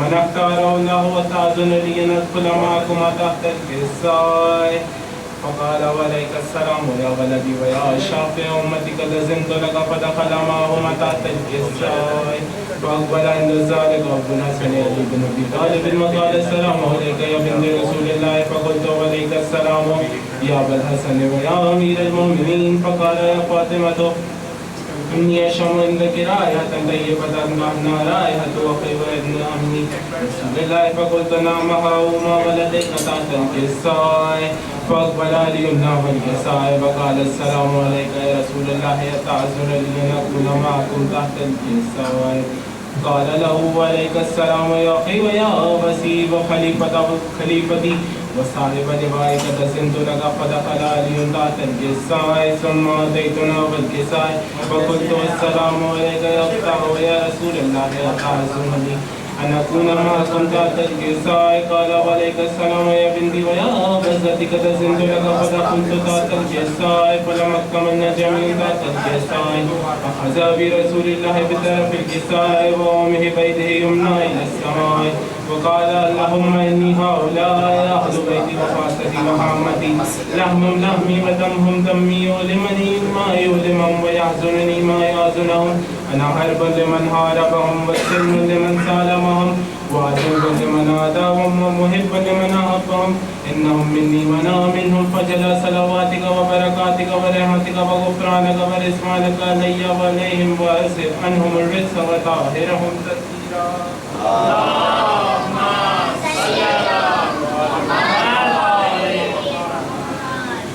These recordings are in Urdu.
من اختاره وتأذن لي أن أدخل معكما تحت الكساء. فقال وعليك السلام يا ولدي ويا شافع أمتك لزمت لك فدخل معهما تحت الكساء. فأقبل عند ذلك أبو الحسن علي بن أبي طالب وقال السلام عليك يا بنت رسول الله. فقلت وعليك السلام يا أبا الحسن ويا أمير المؤمنين. فقال يا فاطمة إني أشم عندك رائحة طيبة أنها رائحة أخي وابن عمي رسول الله. فقلت نعم هما ولديك تحت الكساء. فأقبل علي نحو الكساء وقال السلام عليك يا رسول الله أتعذر لي أن أكون معكم تحت الكساء. قال له وعليك السلام يا أخي ويا وسيء خليفتي وصاحب لوائك لزمت لك. فدخل علي تحت الكساء ثم أتيتنا بالكساء. فقلت السلام عليك يا أختاه ويا رسول الله أتعذر لي أن أكون معكم تحت الكساء. قال وعليك السلام يا بنتي ويا بزتك لزمت لك. فدخلت تحت الكساء فلم أكملنا جميعا تحت الكساء. أخذ برسول الله بطرف الكساء وأمه بيده يمنى إلى السماء وقال اللهم إني هؤلاء أهل بيتي وخاصتي وعامتي لحمهم لحمي ودمهم دمي يؤلمني ما يؤلمهم ويحزنني ما يحزنهم. أنا حرب لمن حاربهم والسلم لمن سالمهم وعدو لمن عاداهم ومحب لمن أحبهم. إنهم مني وأنا منهم. فجل صلواتك وبركاتك ورحمتك وغفرانك ورضوانك علي وعليهم وأصرف عنهم الرجس وطهرهم تطهيرا. اللهم صل على محمد.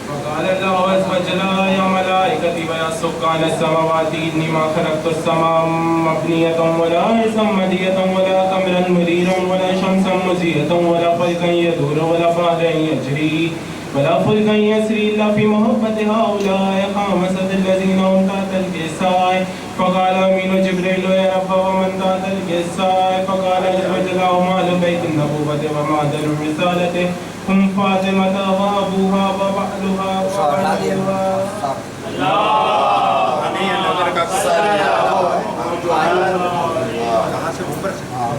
وقال الله عز وجل يا ملائكتي ويا سكان السماوات إني ما خلقت السماء مبنية ولا عرشا مدية ولا قمرا منيرا ولا شمسا مزية ولا فلكا يدور ولا بحرا يجري ولا فلكا يسري إلا في محبة هؤلاء خمسة الذين هم تحت الكساء. فقال أمين جبريل يا رب ومن تحت الكساء. فقال جل هم أهل بيت النبوة ومعدن الرسالة هم فاطمة وأبوها وبعلها وبعلها.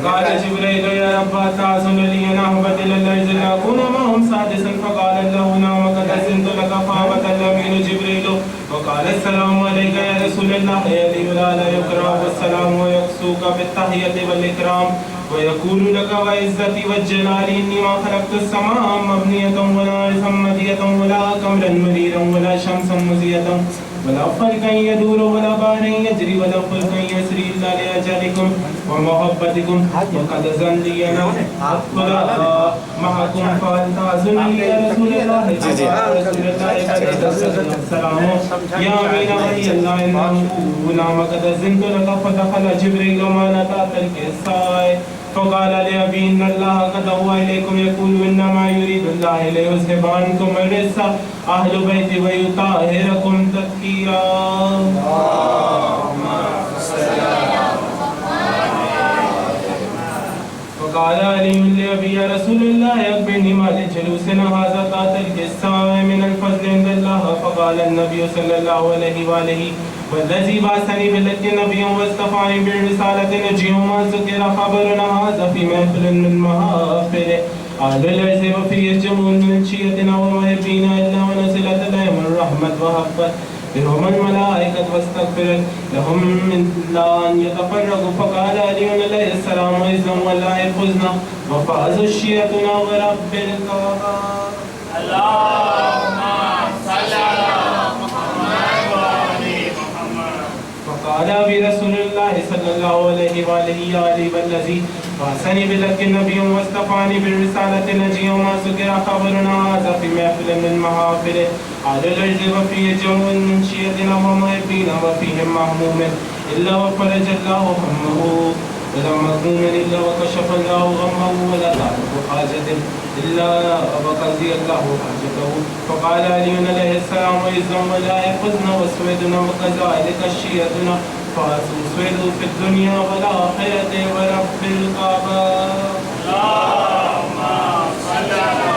قال جبريل يا رب تعزل لي أن أهبط إلى الأرض لأكون معهم سادسا. فقال له نعم قد أذنت لك. فهبط الأمين جبريل وقال السلام عليك يا رسول الله يدي ولا يكره والسلام ويكسوك بالتحية والإكرام ويقول لك وعزتي والجلال إني ما خلقت السماء مبنية ولا عرشا مدية ولا قمرا منيرا ولا شمسا مزية ولا فلكا يدور ولا بحر يجري ولا فلكا يسري إلا لأجلكم ومحبتكم. وقد أذن لي أن أدخل معكم فهل تأذن لي يا رسول الله. رسول الله السلام يا أمين ولي الله إنه نعم قد أذنت لك. فدخل جبريل معنا تحت الكساء. فقال لأبي إن الله قد أوحى إليكم يقول إنما يريد الله ليذهب عنكم الرجس أهل بيتي ويطهركم تطهيرا. فقال علي لأبي يا رسول الله أخبرني ما لجلوسنا هذا تحت الكساء من الفضل عند الله. فقال النبي صلى الله عليه وآله والذي بعثني بالحق نبيا واصطفاني بالرسالة نجيا ما ذكر خبرنا هذا في محفل من محافل أهل العز وفي جمع من شيئتنا ومحبين إلا ونزلت عليهم الرحمة وحفت بهم الملائكة واستغفرت لهم من لا أن يتفرقوا. فقال علي عليه السلام عزا ولا يفزنا وفاز شيئتنا ورب الكعبة. اللهم صل على قال برسول الله صلى الله عليه وآله والذي بعثني بالحق نبيا واصطفاني بالرسالة نجيا وما ذكر خبرنا هذا في محفل من محافل على الأرض وفيه جمع من شيئتنا ومحبين وفيهم مهموم إلا وفرج الله همه ولا مغموم إلا وكشف الله غمه ولا تعرف حاجة إلا وقضي الله حاجته. فقال علي عليه السلام عزا ولا يحزن وسودنا وكذلك شيئتنا فأسودوا في الدنيا والآخرة ورب الكعبة. اللهم صل على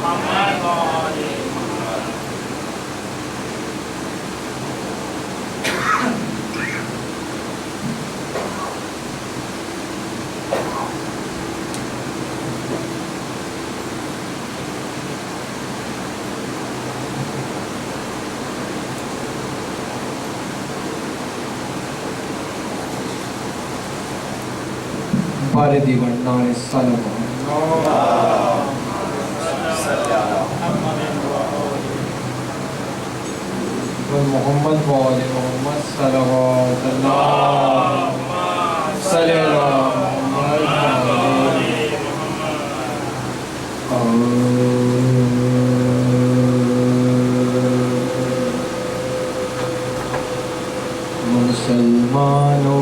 محمد وآل محمد. باردی ونڈان سلام محمد وآل محمد صلوات اللہ صلی اللہ مسلمانوں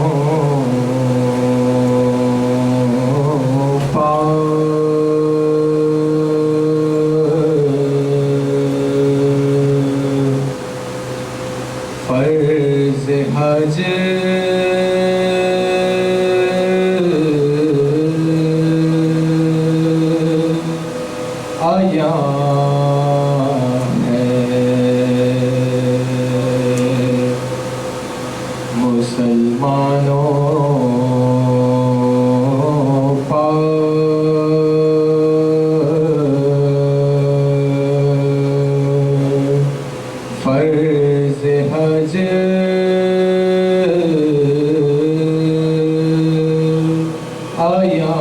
فرض حج آیا مسلمانوں پر فرض حج آیا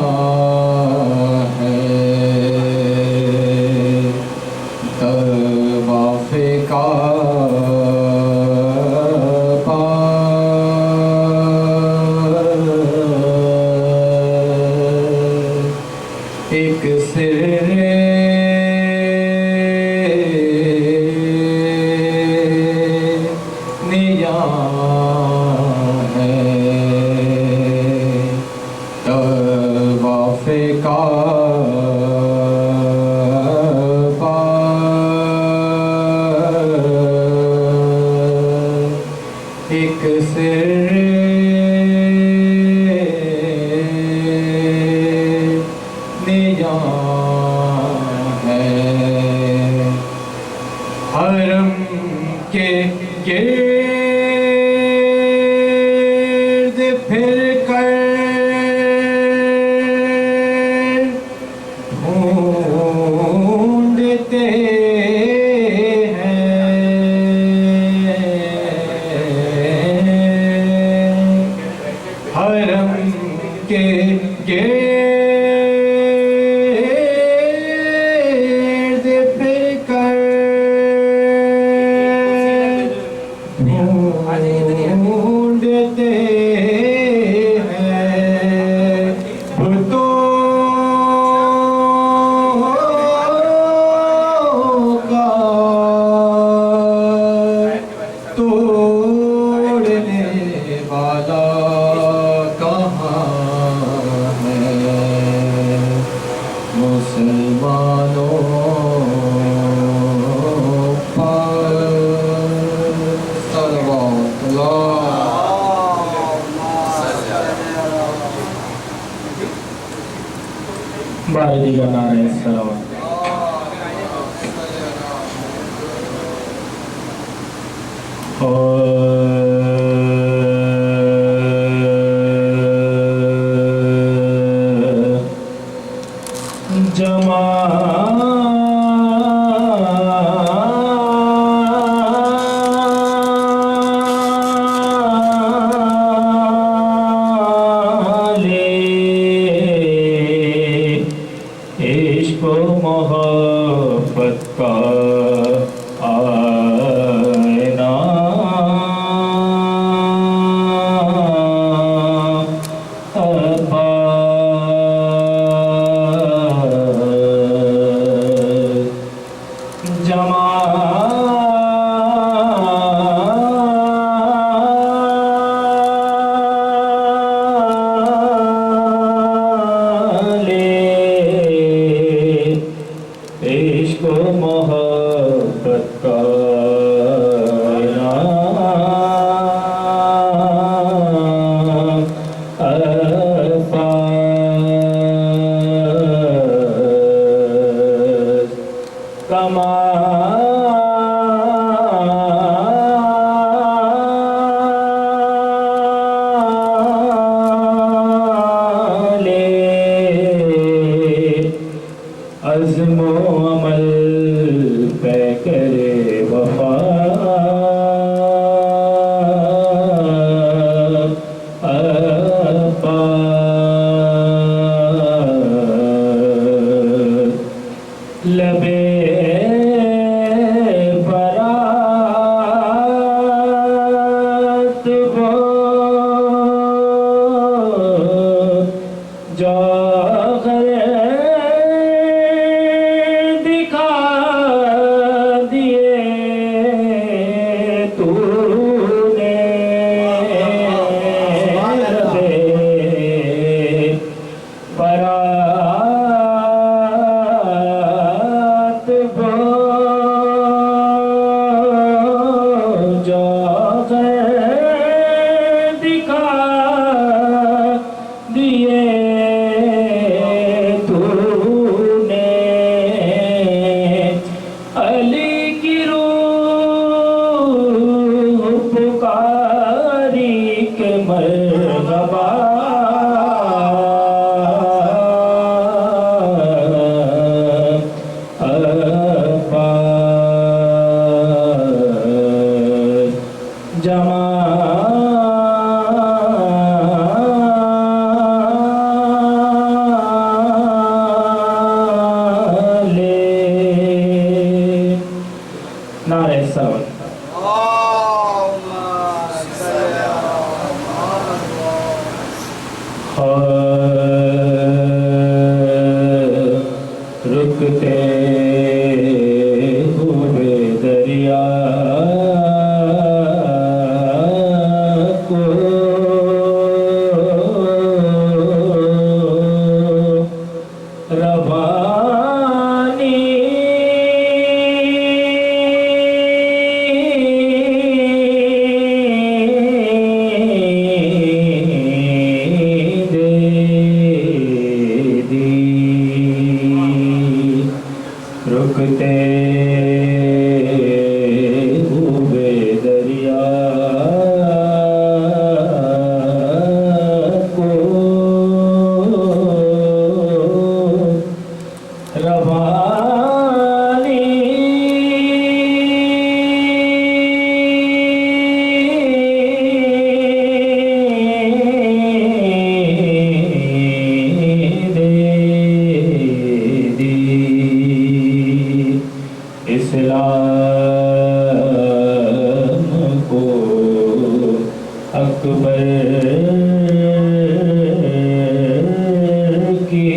ہے طواف ایک سر نیا ہے طواف ایک سر نیا ہے حرم کے گرد پھر کر ڈھونڈتے حرم کے گرد پھر کر ڈھونڈتے ہیں بتوں کا توڑنے والا مسلمانوں پر صلوات اللہ باردی کا نعرہ السلام عشق و محبت کا آئینہ جوہر دکھا دیے تو نے ربے برات وہ جوہر دکھا دیے تو نے علی کی روح پکاری کہ مرحبا نعرہ سلام رکتے ہوئے دریا کو روانی دے دی رکتے ہوئے دریا کو روانی دے دی اسلام کو اکبر کی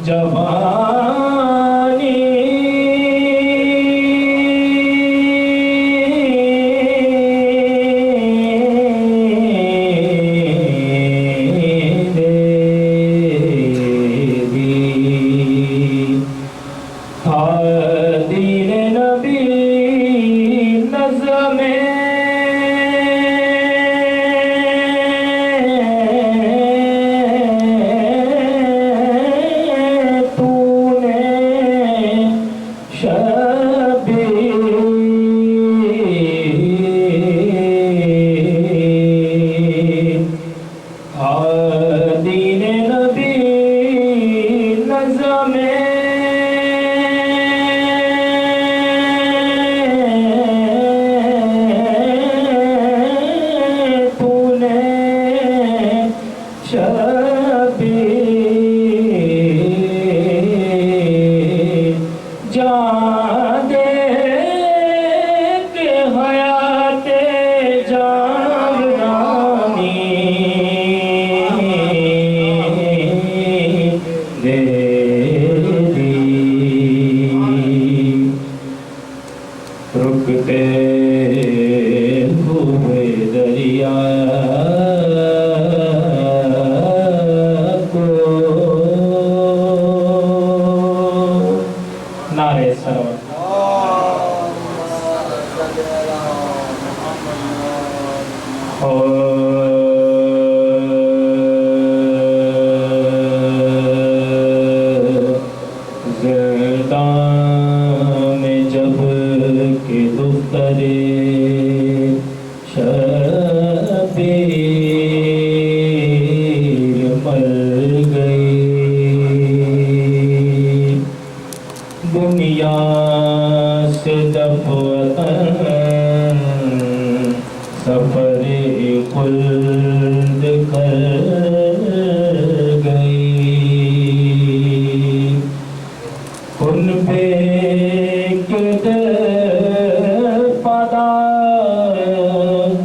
جوانی دے دی دین نبی نظم تو نے شبیر دین نبی نظم تو نے شبیر جان دے کے حیات جاودانی دے دی رکتے ہوئے دریا کو نعرہ سلام زردان میں جب کہ دخترے شبیر مر گئی دنیا سے دفعتاً سفر خلد کر گئی ان پہ کدھر پدا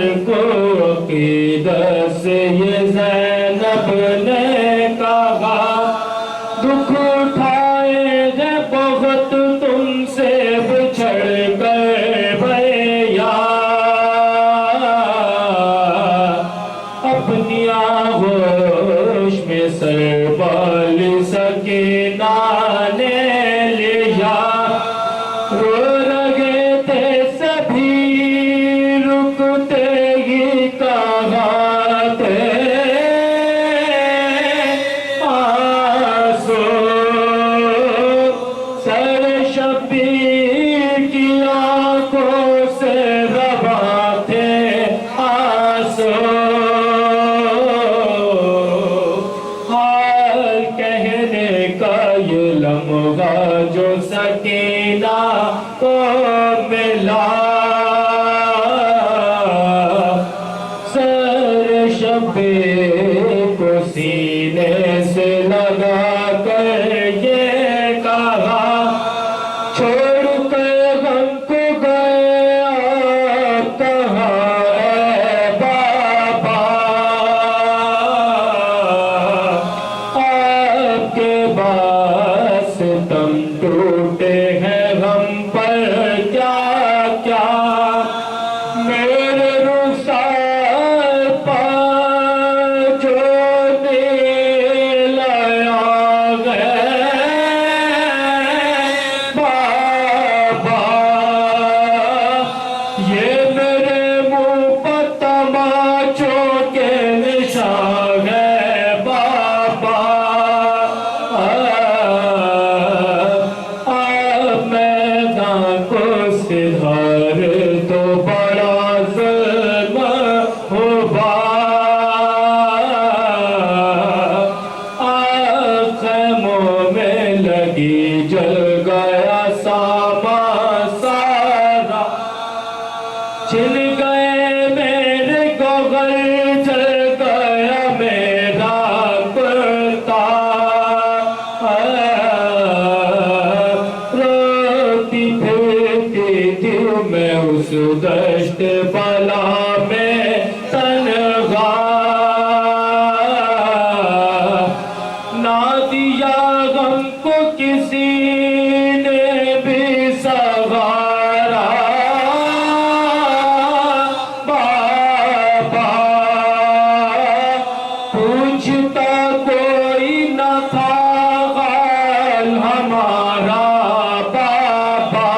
سر کو عقیدت سے یہ زینب نے کہا دکھ اٹھائے گے بہت تم سے بچھڑ کر بھیا اپنی آغوش میں سر بال سکینہ نے لیا رو لگے تھے سبھی رکتے ہی کہا تھے آنسو سر شبیر کی آنکھوں سے رواں تھے آنسو حال کہنے کا یہ لمحہ جو سکینہ کو ملا سر شبیر کو سینے سے لگا کر یہ کہا چھوڑ کر غم کو گیا کہاں اے بابا آپ کے بعد ستم ٹوٹے ہیں غم پر کیا کیا میرے رخسار پر جو دل آیا گئے بابا یہ میرے منہ پر تماچوں کے نشان ہے بابا اب میدان کو سدھار تو بڑا ظلم ہوا خیموں میں لگی جل گیا سامان سارا چھن گئے میرے گوگل جل گیا میرا کرتا روتی پھرتی تھی میں اس دشت بلا میں تنہا نہ دیا غم کو کسی نے بھی سہارا بابا پوچھتا کوئی نہ تھا حال ہمارا بابا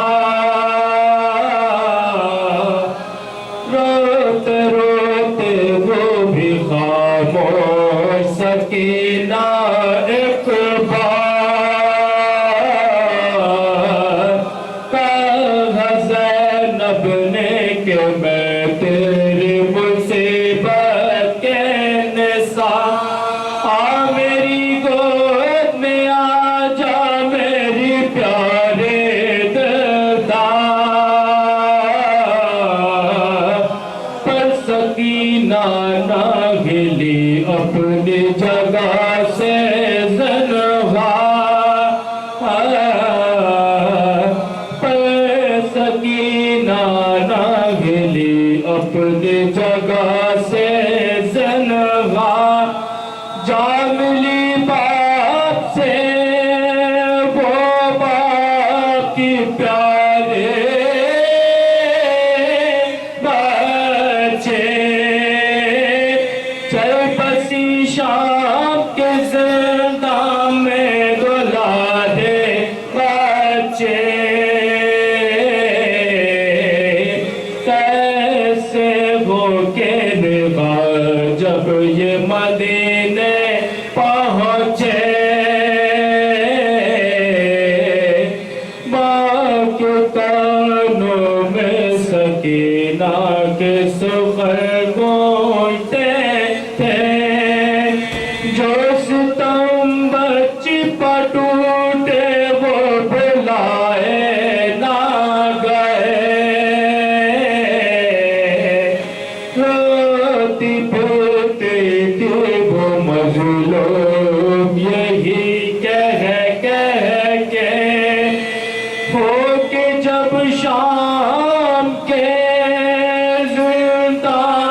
روتے روتے وہ بھی خاموش سکینہ ایک بار کہا زینب نے کہ میں تیری مصیبت کے نثار آ میری گود میں آ جا میری پیارے دلدار پر سکینہ نہ ہلی اپنی جگہ سے زنہا پر سکینہ نہ ہلی اپنی جگہ سے زنہا جا ملی باپ سے وہ باپ کی پیارے بچے چل بسی شام کے زندان میں دلا دے بچے کیسے وہ کے نگاہ جب یہ مدینے پہنچے ماں کے کانوں میں سکینہ کے سخن گونجتے تھے جو ستم بچی پر ٹوٹے وہ بھلائے نہ گئے روتی پھرتی تھی وہ مظلوم یہی کہہ کے ہو کے جب شام کے زندان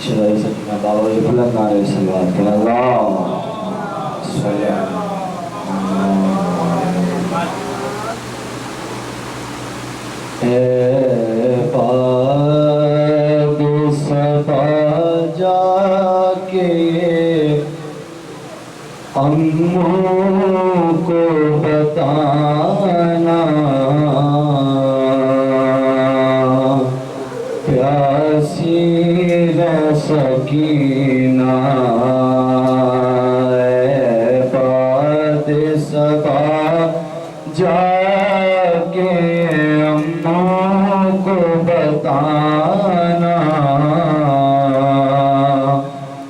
شرعی سکینہ بابا یہ بلند نعرہ صلوات کریں اللہ صلی اے پاد صبا جا کے اموں کو بتانا پیاسی ہے سکینہ اے پاد صبا جا کے اموں کو بتانا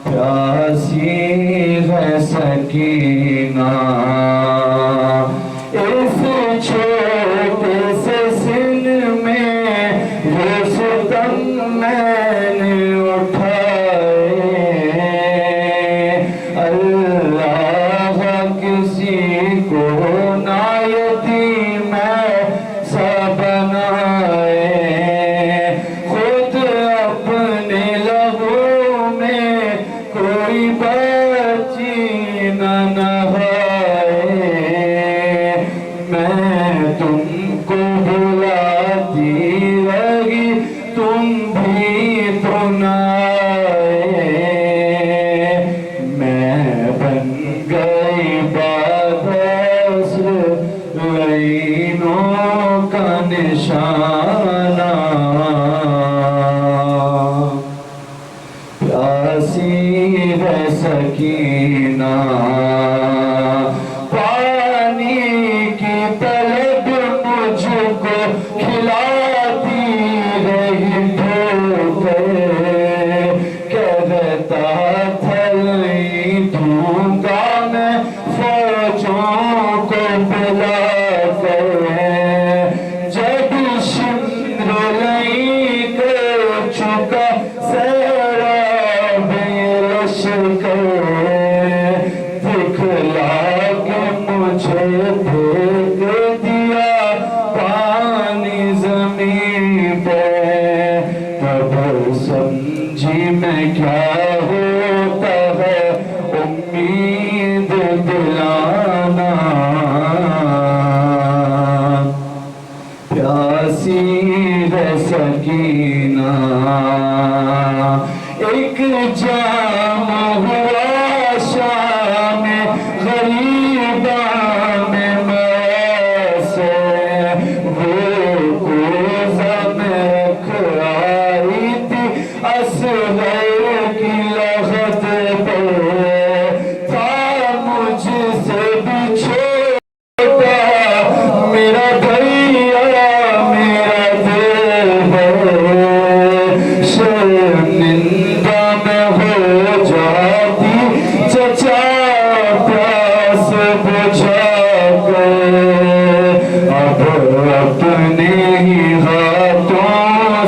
پیاسی ہے سکینہ اس چھوٹے سے سن میں وہ ستم میں نے اٹھائے اللہ کسی کو نہ یتیم ایسا بنائے خود اپنے لہو میں کوئی بچی نہ نہائے میں تم کو بلاتی رہی تم بھی تو نہ آئے میں بن گئی بادس لعینوں کا نشانہ پیاسی ہے سکینہ پانی کی طلب مجھ کو کھلاتی رہی ٹھوکر کہتا تھا نہیں دوں گا میں فوجوں کو بلا کر جب شمر لئی کر چکا سیراب لشکر دکھلا کے مجھے پھینک دیا پانی زمین پہ تب سمجھی میں کیا ہوتا ہے امید دلانا پیاسی ہے سکینہ ایک جام ہوا شام غریباں میں میسے وہ کوزہ میں رکھ آئی تھی اصغر کی لغت پر تھا مجھ سے بھی چھوٹا میرا بھیا میرا دل ہے شرمندہ میں ہو جاتی چچا پیاس بجھا کر اب اپنے ہی ہاتھوں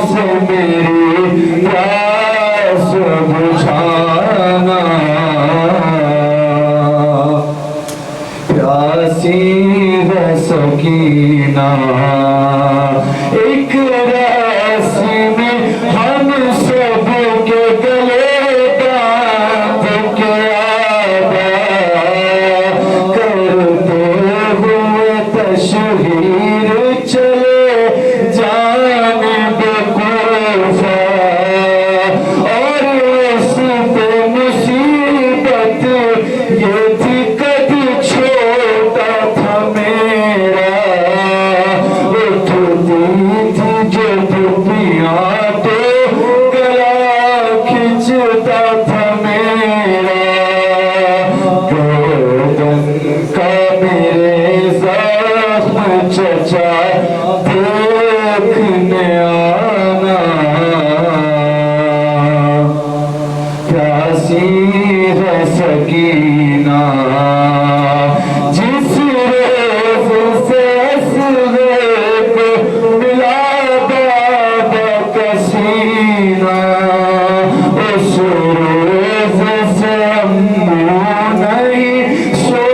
سے میری پیاس بجھانا پیاسی ہے سکینہ ایک راسی میں ہم سب کے گلے باندھ کے آبا کرتے ہوئے تشہیر چلے جانب کوفہ اور اس پہ مصیبت یہ تھی قد چھوٹا تھا میرا اٹھتی تھی جو دھوپیاں تو گلا کھچتا تھا میرا گردن کا میرے زخم چچا دیکھنے آنا پیاسی ہے سکینہ جس روز سے اصغر کو ملا بابا کا سینہ اس روز سے اموں نہیں سو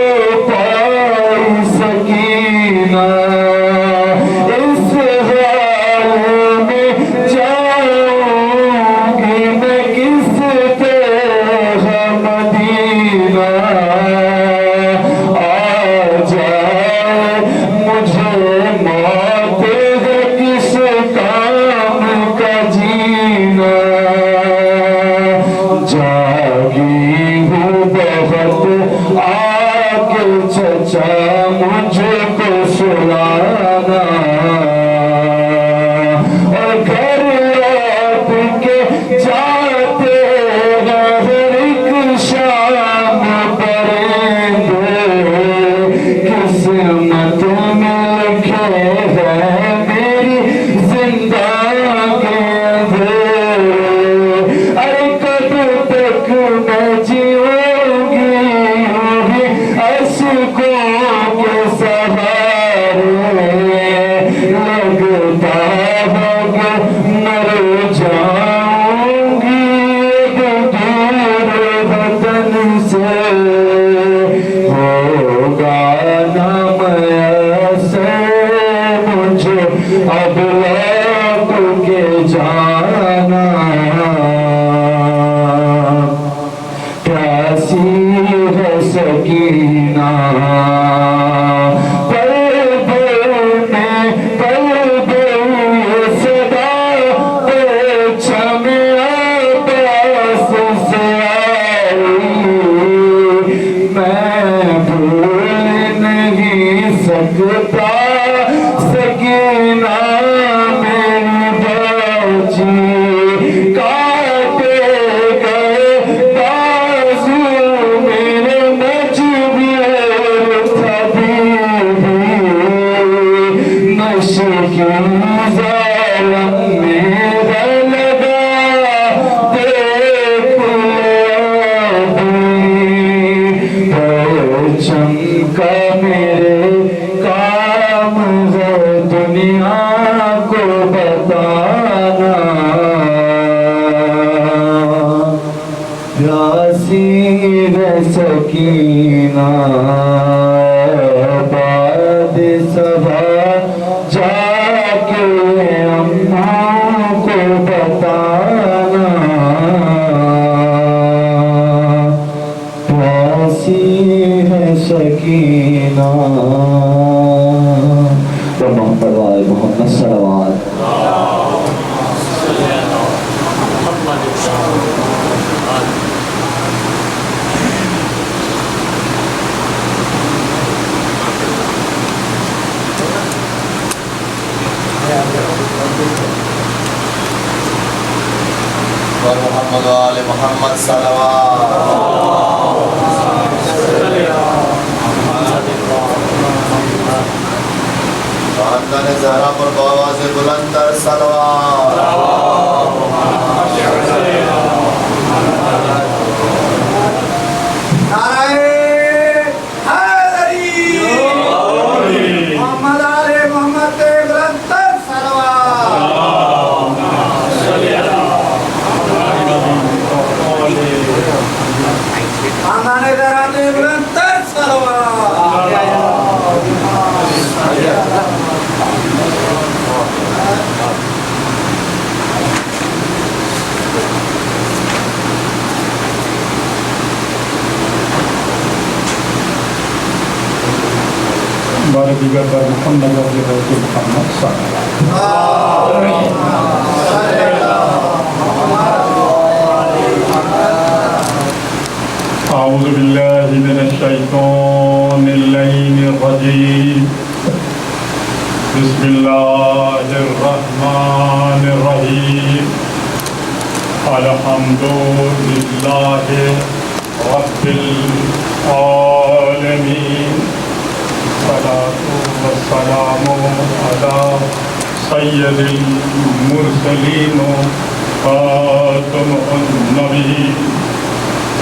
پائی سکینہ اس حال میں جاؤں گی میں کس اب لوٹ کے جانا پیاسی ہے سکینہ سکینہ بعد صبح جا کے اماں کو بتانا پیاسی ہے سکینہ محمد وآل محمد صلوات محمد وآل محمد صلوات خاندان زہرا پر بآواز بلند تر صلوات بارے دیگر پر محمد وآل محمد صلوات اعوذ باللہ من الشیطان اللعین الرجیم بسم اللہ الرحمن الرحیم الحمد للہ رب العالمین والسلام علی سید المرسلین خاتم النبیین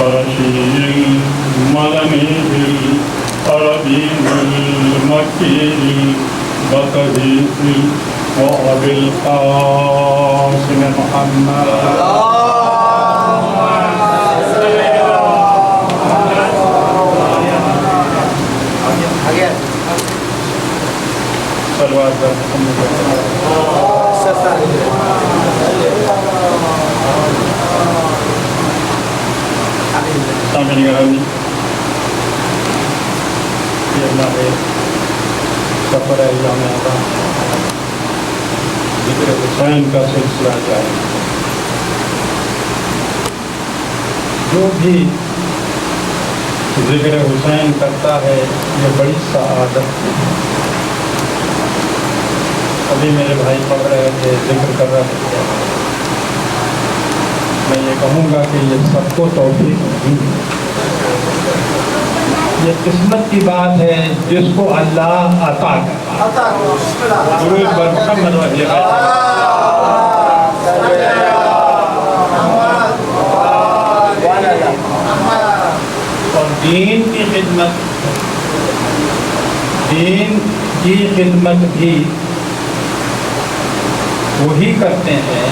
رشید المدنی العربی المکی البصری وابی القاسم محمد سامنے گرامی یہ ہمارے سفر جامعہ ذکر حسین کا سلسلہ جاری جو بھی ذکر حسین کرتا ہے یہ بڑی سعادت ہے ابھی میرے بھائی پڑھ رہے تھے ذکر کر رہے تھے میں یہ کہوں گا کہ یہ سب کو توفیق نہیں ہے یہ قسمت کی بات ہے جس کو اللہ عطا کرتا ہے درود بر محمد وآلہ اور دین کی خدمت بھی وہی کرتے ہیں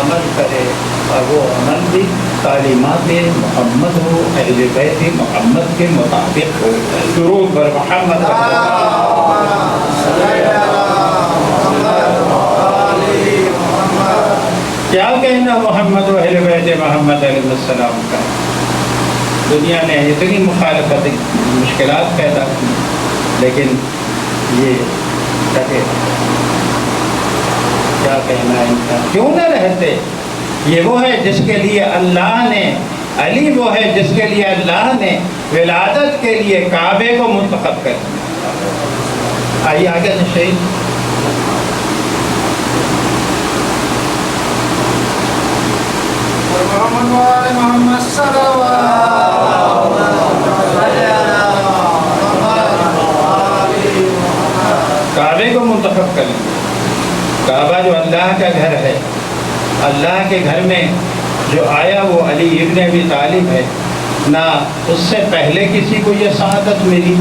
عمل کرے اور وہ عمل بھی تعلیمات محمد ہو، اہل بیت محمد کے مطابق ہو۔ درود بر محمد۔ کیا کہنا محمد و اہل بیت محمد علیہ السلام کا؟ دنیا نے اتنی مخالفت مشکلات پیدا کی، لیکن یہ کیا کہنا ہے ان کا؟ کیوں نہ رہتے؟ یہ وہ ہے جس کے لیے اللہ نے، علی وہ ہے جس کے لیے اللہ نے ولادت کے لیے کعبے کو منتخب کر دیا۔ آئیے آگے نشین۔ محمد وآل محمد صلوات کعبے کو منتخب کر لیا۔ کعبہ جو اللہ کا گھر ہے، اللہ کے گھر میں جو آیا وہ علی ابن ابی طالب ہے۔ نہ اس سے پہلے کسی کو یہ سعادت ملی،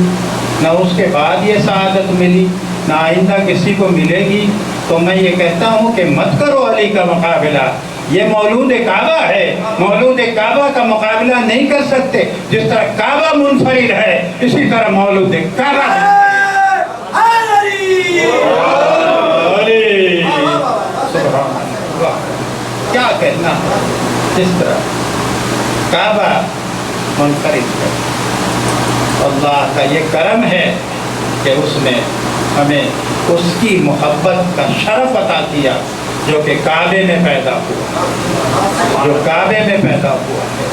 نہ اس کے بعد یہ سعادت ملی، نہ آئندہ کسی کو ملے گی۔ تو میں یہ کہتا ہوں کہ مت کرو علی کا مقابلہ، یہ مولود کعبہ ہے، مولود کعبہ کا مقابلہ نہیں کر سکتے۔ جس طرح کعبہ منفرد ہے، اسی طرح مولود کعبہ ہے۔ کیا کہنا ہے؟ اس طرح کعبہ منفرد ہے۔ اللہ کا یہ کرم ہے کہ اس نے ہمیں اس کی محبت کا شرف عطا کیا جو کہ کعبے میں پیدا ہوا، جو کعبے میں پیدا ہوا ہے۔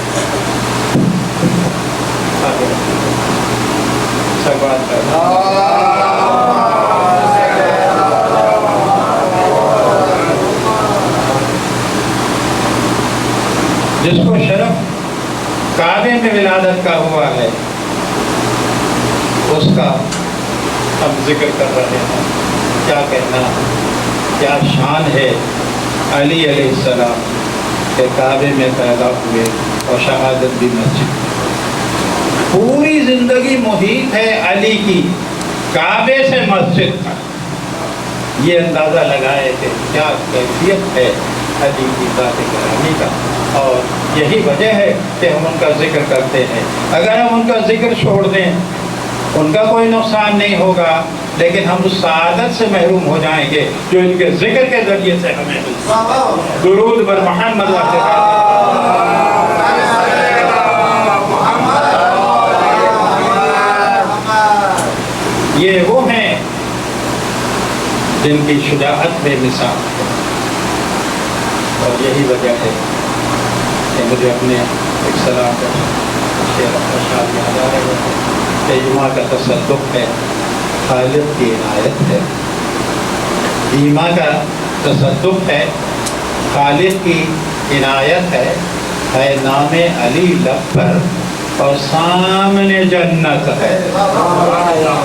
سوال کرنا جس کو شرف کعبے میں ولادت کا ہوا ہے، اس کا ہم ذکر کر رہے ہیں۔ کیا کہنا، کیا شان ہے علی علیہ السلام کے کعبے میں پیدا ہوئے اور شہادت بھی مسجد۔ پوری زندگی محیط ہے علی کی کعبے سے مسجد کا۔ یہ اندازہ لگائے کہ کیا کیفیت ہے علی کی ذات گرامی کا، اور یہی وجہ ہے کہ ہم ان کا ذکر کرتے ہیں۔ اگر ہم ان کا ذکر چھوڑ دیں ان کا کوئی نقصان نہیں ہوگا، لیکن ہم اس سعادت سے محروم ہو جائیں گے جو ان کے ذکر کے ذریعے سے ہمیں ملتی ہے۔ درود بر محمد یہ وہ ہیں جن کی شجاعت بے مثال ہے، اور یہی وجہ ہے کہ مجھے اپنے ایک سلام کا شعر اشعار یاد آ رہے ہیں کہ ایمان کا تصدق ہے، خالق کی عنایت ہے۔ ایمان کا تصدق ہے، خالق کی عنایت ہے نام علی لب پر اور سامنے جنت ہے۔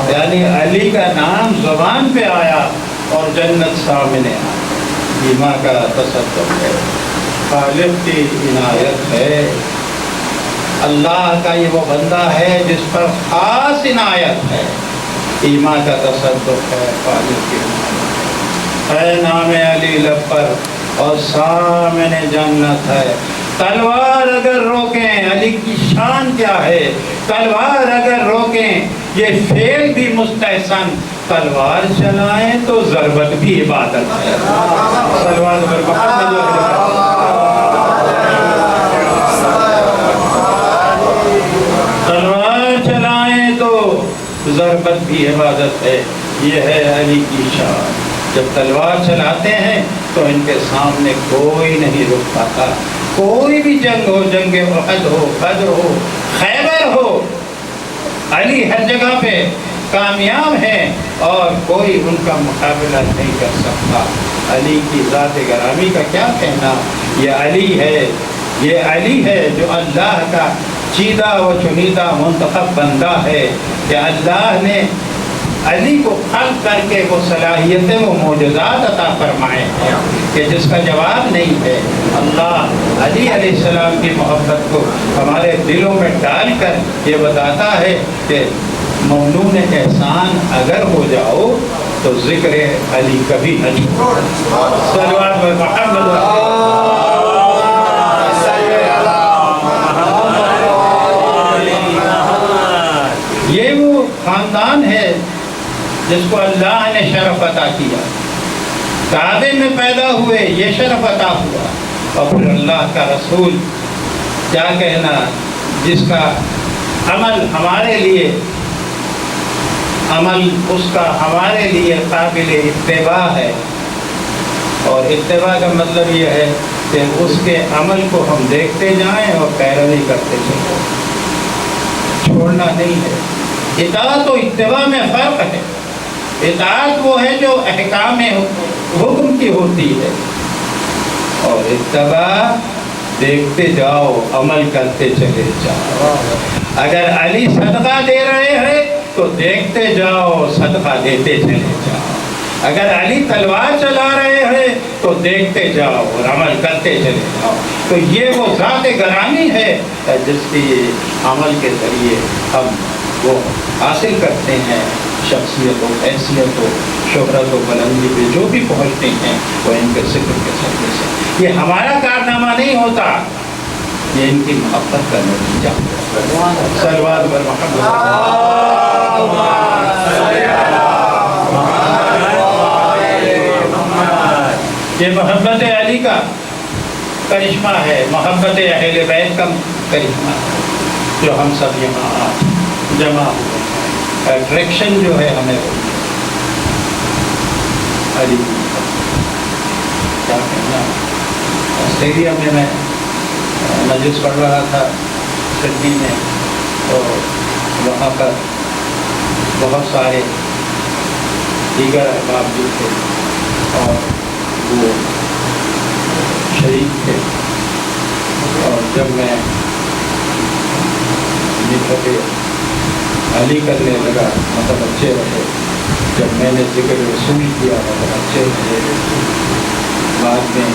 یعنی علی کا نام زبان پہ آیا اور جنت سامنے آیا۔ ایمان کا تصدق ہے، خالق کی عنایت ہے۔ اللہ کا یہ وہ بندہ ہے جس پر خاص عنایت ہے۔ ایمان کا تصدق ہے، خالق کی عنایت ہے نام علی لب پر اور سامنے جنت ہے۔ تلوار اگر روکیں، علی کی شان کیا ہے، تلوار اگر روکیں یہ فعل بھی مستحسن، تلوار چلائیں تو ضربت بھی عبادت ہے۔ تلوار پر محمد تلوار چلائیں تو ضربت بھی عبادت ہے۔ یہ ہے علی کی شان، جب تلوار چلاتے ہیں تو ان کے سامنے کوئی نہیں رک پاتا۔ کوئی بھی جنگ ہو، جنگ احد ہو، بدر ہو، خیبر ہو، علی ہر جگہ پہ کامیاب ہیں اور کوئی ان کا مقابلہ نہیں کر سکتا۔ علی کی ذات گرامی کا کیا کہنا، یہ علی ہے، یہ علی ہے جو اللہ کا چیدہ و چنیدہ منتخب بندہ ہے کہ اللہ نے علی کو خلق کر کے وہ صلاحیتیں وہ معجزات عطا فرمائے ہیں کہ جس کا جواب نہیں ہے۔ اللہ علی علیہ السلام کی محبت کو ہمارے دلوں میں ڈال کر یہ بتاتا ہے کہ ممنون احسان اگر ہو جاؤ تو ذکر علی کبھی نہ چھوڑو. صلوات پر محمد. یہ وہ خاندان ہے جس کو اللہ نے شرف عطا کیا. کعبے میں پیدا ہوئے یہ شرف عطا ہوا. اور پھر اللہ کا رسول کیا کہنا, جس کا عمل ہمارے لیے اس کا ہمارے لیے قابل اتباع ہے. اور اتباع کا مطلب یہ ہے کہ اس کے عمل کو ہم دیکھتے جائیں اور پیروی کرتے چلیں, چھوڑنا نہیں ہے. اطاعت و اتباع میں فرق ہے. اطاعت وہ ہے جو احکام حکم کی ہوتی ہے, اور اتباع دیکھتے جاؤ, عمل کرتے چلے جاؤ. اگر علی صدقہ دے رہے ہیں تو دیکھتے جاؤ, صدقہ دیتے چلے جاؤ. اگر علی تلوار چلا رہے ہیں تو دیکھتے جاؤ اور عمل کرتے چلے جاؤ. تو یہ وہ ذات گرامی ہے جس کی عمل کے ذریعے ہم وہ حاصل کرتے ہیں شخصیت و حیثیت و شہرت و بلندی پہ جو بھی پہنچتے ہیں وہ ان کے ذکر کے ذریعے سے. یہ ہمارا کارنامہ نہیں ہوتا, یہ ان کی محبت کا نتیجہ. صلوات پر محمد. یہ محبت علی کا کرشمہ ہے, محبت اہل بیت کا کرشمہ ہے, جو ہم سب یہاں جمع ہوئے ہیں. اٹریکشن جو ہے ہمیں علی کیا کہنا. آسٹریلیا میں مجلس پڑھ رہا تھا سڈنی میں, تو وہاں پر بہت سارے دیگر احباب بھی تھے اور وہ شریک تھے. اور جب میں نسبت علی کرنے لگا مطلب اچھے رہے, جب میں نے ذکر رسول کیا مطلب اچھے رہے. بعد میں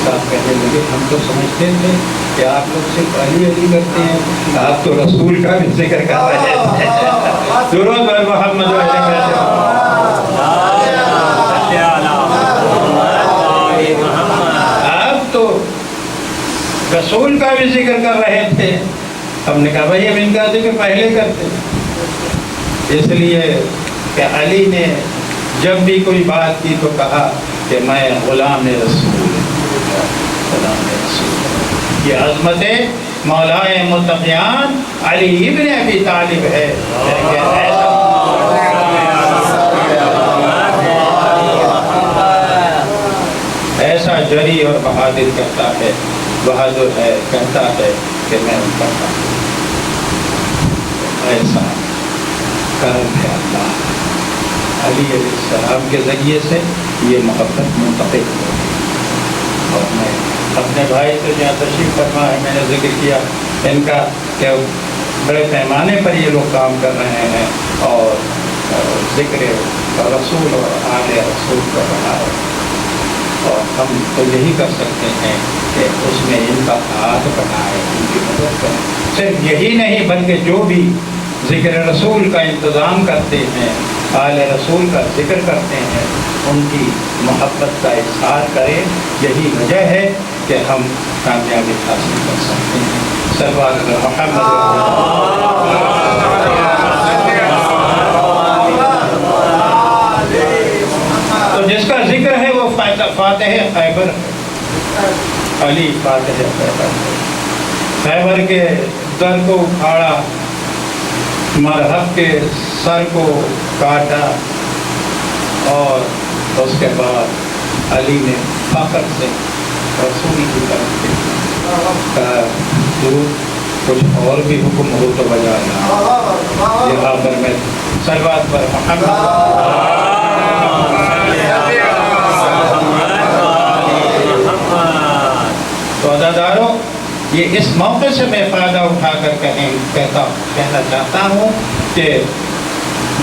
ساتھ کہنے لگے ہم تو سمجھتے تھے کہ آپ لوگ صرف علی کرتے ہیں, آپ تو رسول کا بھی ذکر کر رہے ہیں. درود بر محمد. آپ تو رسول کا بھی ذکر کر رہے تھے. ہم نے کہا بھائی ہم ان کا ذکر پہلے کرتے, اس لیے کہ علی نے جب بھی کوئی بات کی تو کہا کہ میں غلام رسول. یہ عظمت مولائے متقیان علی ابن ابی طالب ہے. ایسا جری اور بہادر کرتا ہے, بہادر ہے, کہتا ہے کہ میں ان کا ایسا کرم ہے اللہ. علی علیہ السلام کے ذریعے سے یہ محبت منتقل ہو. اور میں اپنے بھائی سے جہاں تشریف فرما ہے میں نے ذکر کیا ان کا کہ بڑے پیمانے پر یہ لوگ کام کر رہے ہیں اور ذکر رسول اور آل رسول کر رہا ہے. اور ہم تو یہی کر سکتے ہیں کہ اس میں ان کا ہاتھ بنائے, ان کی مدد کریں. صرف یہی نہیں بلکہ جو بھی ذکر رسول کا انتظام کرتے ہیں, آل رسول کا ذکر کرتے ہیں, ان کی محبت کا اظہار کریں. یہی وجہ ہے کہ ہم کامیابی حاصل کر سکتے ہیں. صلوات علی محمد. تو جس کا ذکر ہے وہ فاتح خیبر, علی فاتح خیبر. خیبر کے در کو اکھاڑا, مرحب کے سر کو کاٹا, اور اس کے بعد علی نے فخر سے رسول کی طرف کہا کچھ اور بھی حکم ہو تو بجا لا. یہاں پر میں صلوات پر محمد. تو عزادارو, یہ اس موقع سے میں فائدہ اٹھا کر کہنا چاہتا ہوں کہ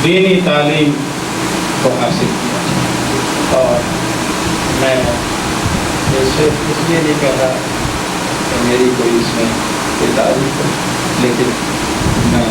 دینی تعلیم کو حاصل کیا جائے. اور میں یہ صرف اس لیے نہیں کہہ رہا کہ میری کوئی اس میں کوئی تعریف ہو, لیکن میں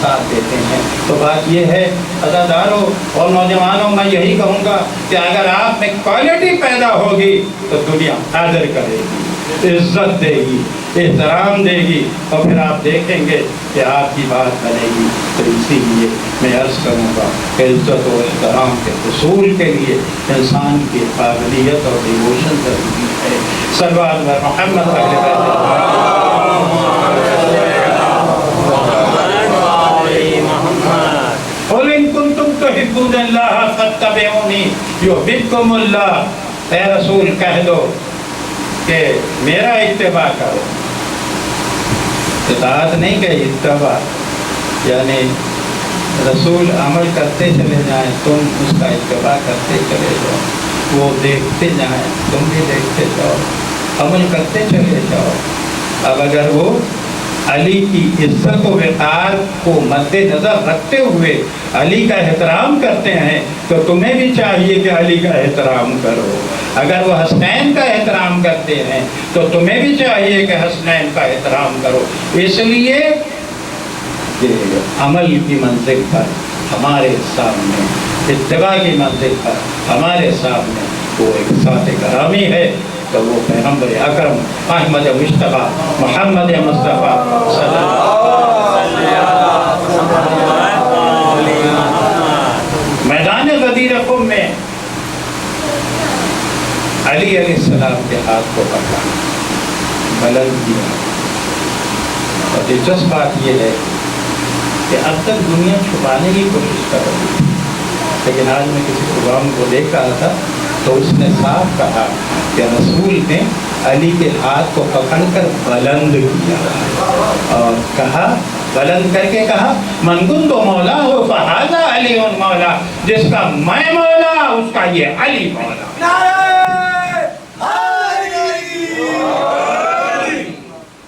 ساتھ دیتے ہیں. تو بات یہ ہے عزاداروں اور نوجوانوں، میں یہی کہوں گا کہ اگر آپ میں کوالٹی پیدا ہوگی تو دنیا قدر کرے گی، عزت دے گی، احترام دے گی، اور پھر آپ دیکھیں گے کہ آپ کی بات بنے گی. تو اسی لیے میں عرض کروں گا کہ عزت و احترام کے حصول کے لیے انسان کی قابلیت اور ڈیووشن ضروری ہے. صلوات بر محمد قل ان کنتم تحبون اللہ فاتبعونی یحببکم اللہ. اے رسول کہہ دو کہ میرا اتباع کرو. اطاعت نہیں کہ اتباع، یعنی رسول عمل کرتے چلے جائیں، تم اس کا اتباع کرتے چلے جاؤ. وہ دیکھتے جائیں، تم بھی دیکھتے جاؤ، عمل کرتے چلے جاؤ. اب اگر وہ علی کی عزت و وقار کو مد نظر رکھتے ہوئے علی کا احترام کرتے ہیں تو تمہیں بھی چاہیے کہ علی کا احترام کرو. اگر وہ حسنین کا احترام کرتے ہیں تو تمہیں بھی چاہیے کہ حسنین کا احترام کرو. اس لیے کہ عمل کی منزل پر ہمارے سامنے، اتباع کی منزل پر ہمارے سامنے وہ ایک ذات گرامی ہے، تو وہ پیغمبر اکرم احمد مصطفیٰ محمد مصطفیٰ صلی اللہ علیہ وسلم. میدان غدیر قم میں علی علیہ السلام کے ہاتھ کو پکڑا، بلند کیا. اور دلچسپ بات یہ ہے کہ اب تک دنیا چھپانے کی کوشش کر رہی تھی، لیکن آج میں کسی پروگرام کو دیکھ رہا تھا تو اس نے صاف کہا کہ رسول نے علی کے ہاتھ کو پکڑ کر بلند کیا، اور کہا، بلند کر کے کہا من کنت مولا ہو فہذا علی مولا. جس کا میں مولا اس کا یہ علی مولا.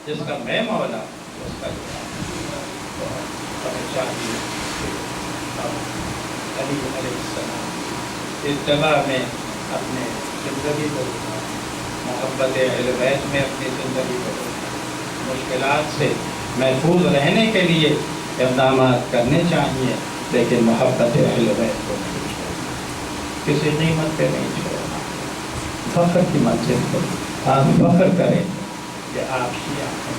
جس کا میں مولا اس کا علی علیہ السلام اتباع میں اپنے زندگی کو، محبت اہل بیت میں اپنی زندگی کو، مشکلات سے محفوظ رہنے کے لیے اقدامات کرنے چاہیے، لیکن محبت اہل بیت کو نہیں چھوڑنا، کسی قیمت پہ نہیں چھوڑنا. فخر کی منزل پر آپ فخر کریں کہ آپ شیعہ ہیں.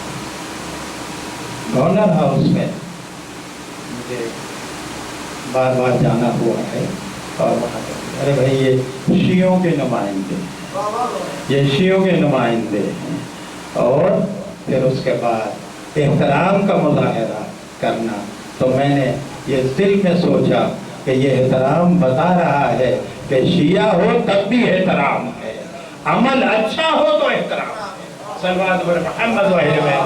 گورنر ہاؤس میں مجھے بار بار جانا ہوا ہے، اور وہاں پر ارے بھائی یہ شیعوں کے نمائندے، یہ شیعوں کے نمائندے ہیں، اور پھر اس کے بعد احترام کا مظاہرہ کرنا. تو میں نے یہ دل میں سوچا کہ یہ احترام بتا رہا ہے کہ شیعہ ہو تب بھی احترام ہے، عمل اچھا ہو تو احترام ہے. صلوات بر محمد و اہل بیت.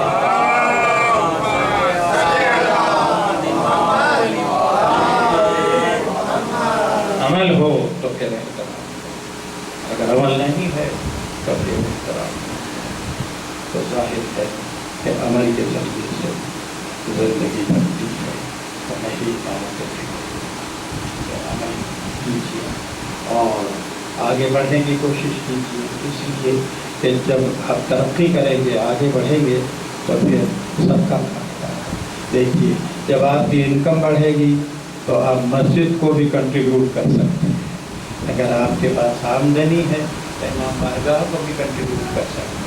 عمل ہو تو پھر احترام، اگر عمل نہیں ہے تو پھر احترام. تو ظاہر ہے کہ عمل کے ذریعے سے زندگی بنتی ہے. تو میں ہی دعوت دیتی ہوں کہ عمل کیجیے اور آگے بڑھنے کی کوشش کیجیے. اس لیے کہ جب آپ ترقی کریں گے، آگے بڑھیں گے، تو پھر سب کا فائدہ ہے. دیکھیے جب آپ کی انکم بڑھے گی تو آپ مسجد کو بھی کنٹریبیوٹ کر سکتے ہیں. اگر آپ کے پاس آمدنی ہے تو امام بارگاہ کو بھی کنٹریبیوٹ کر سکتے ہیں،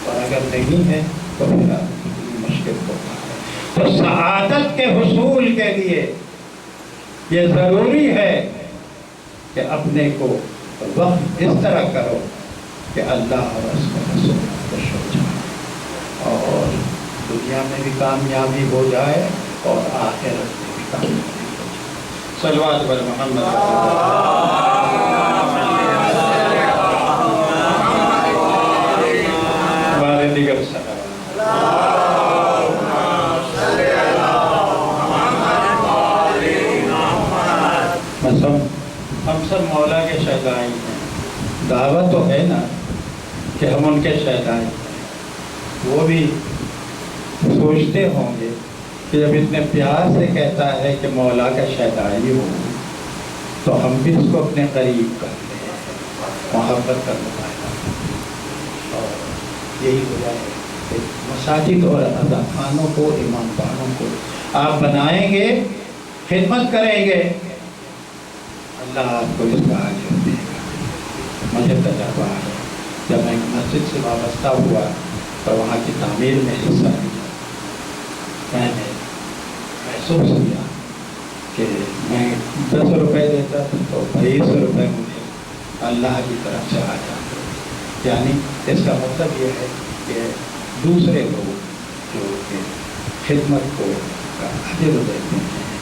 اور اگر نہیں ہے تو پھر آپ کی مشکل ہوتا ہے. تو سعادت کے حصول کے لیے یہ ضروری ہے کہ اپنے کو وقت اس طرح کرو کہ اللہ اور اس کا رسول خوش ہو جائے، اور دنیا میں بھی کامیابی ہو جائے اور آخرت میں بھی کامیابی ہو جائے. صلوات بر محمد. ہمارے دیگر ہم سب مولا کے شہدائی ہیں. دعوت تو ہے نا کہ ہم ان کے شہدائی ہیں. وہ بھی سوچتے ہوں گے کہ جب اتنے پیار سے کہتا ہے کہ مولا کا شہدائی ہو تو ہم بھی اس کو اپنے قریب کرتے ہیں، محبت کا مظاہرہ. اور یہی وجہ ہے کہ مساجد اور اذان خانوں کو، امام خانوں کو آپ بنائیں گے، خدمت کریں گے، اللہ آپ کو اس کا اجر دے گا۔ مجھے تجربہ ہے، جب میں مسجد سے وابستہ ہوا تو وہاں کی تعمیر میں حصہ لیا، میں نے محسوس کیا کہ میں 10 روپے دیتا تھا تو 20 روپے مجھے اللہ کی طرف سے آ جاتے، یعنی اس کا مطلب یہ ہے کہ دوسرے لوگ جو کہ خدمت کو کا اجر دیتے ہیں،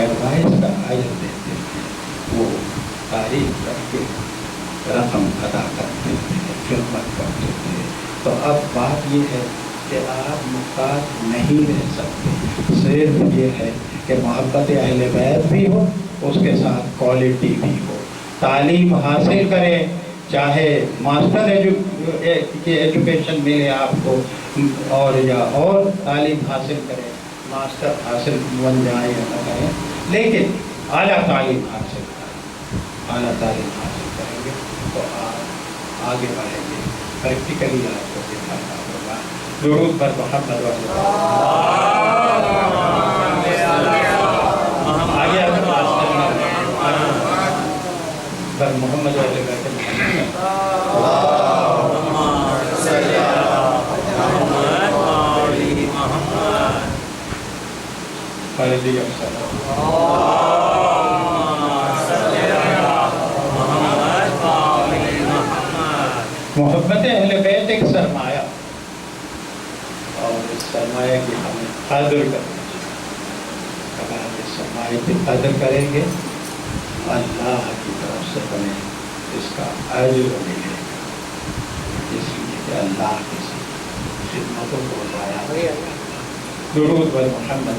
ایڈوائز کا اجر دیتے ہیں، وہ تعریف کر کے رقم ادا کرتے ہیں، خدمت کرتے ہیں۔ تو اب بات یہ ہے کہ آپ محتاج نہیں رہ سکتے، صرف یہ ہے کہ محبت اہل بیت بھی ہو، اس کے ساتھ کوالٹی بھی ہو، تعلیم حاصل کریں، چاہے ماسٹر کی ایجوکیشن ملے آپ کو اور تعلیم حاصل کریں، ماسٹر حاصل بن جائیں یا نہ کریں، لیکن اعلیٰ تعلیم حاصل کریں، اعلیٰ تعلیم حاصل کریں گے تو آپ آگے بڑھیں گے، پریکٹیکلی آپ کو دکھانا ہوگا۔ درود پر محمد آگے پر محمد محبت اہل بیت ایک سرمایہ، اور اس سرمایہ کی ہمیں قدر کرنا چاہیے۔ اگر ہم اس سرمایہ کی قدر کریں گے، اللہ کی طرف سے ہمیں اس کا اجر ملے گا، اس لیے کہ اللہ کی خدمتوں کو ضائع نہیں کرنا۔ درود بر محمد